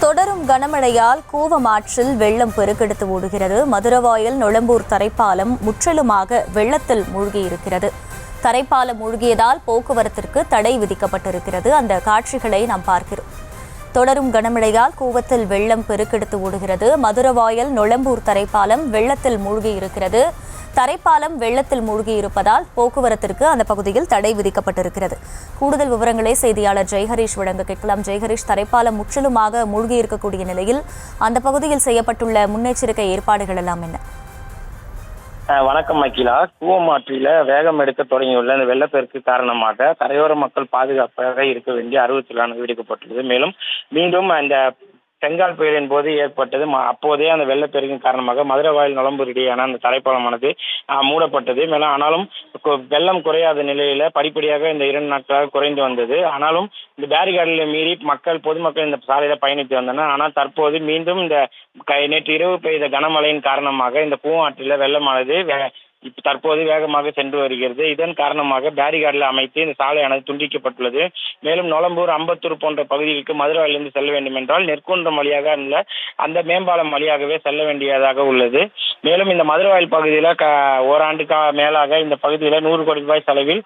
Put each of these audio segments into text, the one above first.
தொடரும் கனமழையால் கூவம் ஆற்றில் வெள்ளம் பெருக்கெடுத்து ஓடுகிறது. மதுரவாயல் நொளம்பூர் தரைப்பாலம் முற்றிலுமாக வெள்ளத்தில் மூழ்கியிருக்கிறது. தரைப்பாலம் மூழ்கியதால் போக்குவரத்திற்கு தடை விதிக்கப்பட்டிருக்கிறது. அந்த காட்சிகளை நாம் பார்க்கிறோம். தொடரும் கனமழையால் கூவத்தில் வெள்ளம் பெருக்கெடுத்து ஓடுகிறது. மதுரவாயல் நொளம்பூர் தரைப்பாலம் வெள்ளத்தில் மூழ்கியிருக்கிறது. தரைப்பாலம் வெள்ளத்தில் மூழ்கியிருப்பதால் போக்குவரத்திற்கு அந்த பகுதியில் தடை விதிக்கப்பட்டிருக்கிறது. கூடுதல் விவரங்களை செய்தியாளர் ஜெய்ஹரீஷ் வழங்க கேட்கலாம். ஜெய்ஹரீஷ், தரைப்பாலம் முற்றிலுமாக மூழ்கியிருக்கக்கூடிய நிலையில் அந்த பகுதியில் செய்யப்பட்டுள்ள முன்னெச்சரிக்கை ஏற்பாடுகள் எல்லாம் என்ன? வணக்கம் அகிலா. கூவம் ஆற்றில வேகம் எடுக்க தொடங்கியுள்ள இந்த வெள்ளப்பெருக்கு காரணமாக கரையோர மக்கள் பாதுகாப்பாக இருக்க வேண்டிய அறிவுறுத்தலானது விடுக்கப்பட்டுள்ளது. மேலும் மீண்டும் அந்த செங்கால் புயலின் போது ஏற்பட்டது. அப்போதே அந்த வெள்ளப்பெருக்கின் காரணமாக மதுரவாயல் நொளம்பூர் இடையேயான அந்த தரைப்பாலமானது மூடப்பட்டது. மேலும் ஆனாலும் வெள்ளம் குறையாத நிலையில படிப்படியாக இந்த 2 நாட்களாக குறைந்து வந்தது. ஆனாலும் இந்த பேரிகார்டில் மீறி பொதுமக்கள் இந்த சாலையில பயணித்து வந்தனர். ஆனால் தற்போது மீண்டும் இந்த நேற்று இரவு பெய்த கனமழையின் காரணமாக இந்த கூவம் ஆற்றில வெள்ளமானது தற்போது வேகமாக சென்று வருகிறது. இதன் காரணமாக பேரிகார்டில் அமைத்து இந்த சாலையானது துண்டிக்கப்பட்டுள்ளது. மேலும் நொளம்பூர், அம்பத்தூர் போன்ற பகுதிகளுக்கு மதுரவாயிலிருந்து செல்ல வேண்டும் என்றால் நெற்குன்றம் வழியாக அந்த மேம்பாலம் வழியாகவே செல்ல வேண்டியதாக உள்ளது. மேலும் இந்த மதுரவாயல் பகுதியில் ஓராண்டுக்கு மேலாக இந்த பகுதியில் 100 கோடி ரூபாய் செலவில்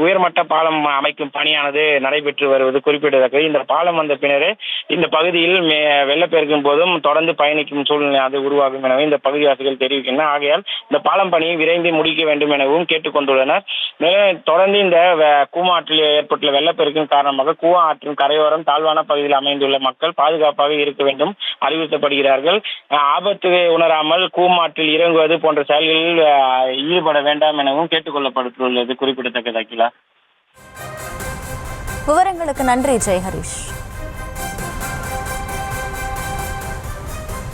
உயர்மட்ட பாலம் அமைக்கும் பணியானது நடைபெற்று வருவது குறிப்பிடத்தக்கது. இந்த பாலம் வந்த பின்னரே இந்த பகுதியில் வெள்ளப்பெருக்கும் போதும் தொடர்ந்து பயணிக்கும் சூழ்நிலை அது உருவாகும் எனவே இந்த பகுதிவாசிகள் தெரிவிக்கின்றனர். ஆகையால் இந்த பாலம் பணியை விரைந்து முடிக்க வேண்டும் எனவும் கேட்டுக்கொண்டுள்ளனர். மேலும் தொடர்ந்து இந்த கூவம் ஆற்றில் ஏற்பட்டுள்ள வெள்ளப்பெருக்கின் காரணமாக கூவம் ஆற்றின் கரையோரம் தாழ்வான பகுதியில் அமைந்துள்ள மக்கள் பாதுகாப்பாக இருக்க வேண்டும் அறிவுறுத்தப்படுகிறார்கள். ஆபத்து உணராமல் கூவம் ஆற்றில் இறங்குவது போன்ற செயல்களில் ஈடுபட வேண்டாம் எனவும் கேட்டுக்கொள்ளப்பட்டுள்ளது குறிப்பிடத்தக்கது. அகிலா, விவரங்களுக்கு நன்றி ஜெய்ஹரீஷ்.